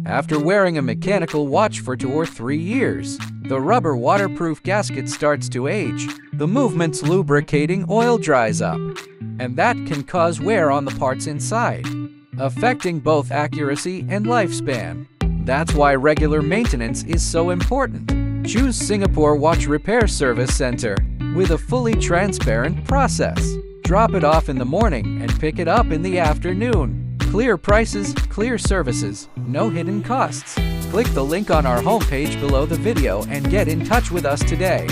After wearing a mechanical watch for 2 or 3 years, the rubber waterproof gasket starts to age. The movement's lubricating oil dries up, and that can cause wear on the parts inside, affecting both accuracy and lifespan. That's why regular maintenance is so important. Choose Singapore Watch Repair Service Center with a fully transparent process. Drop it off in the morning and pick it up in the afternoon. Clear prices, clear services, no hidden costs. Click the link on our homepage below the video and get in touch with us today.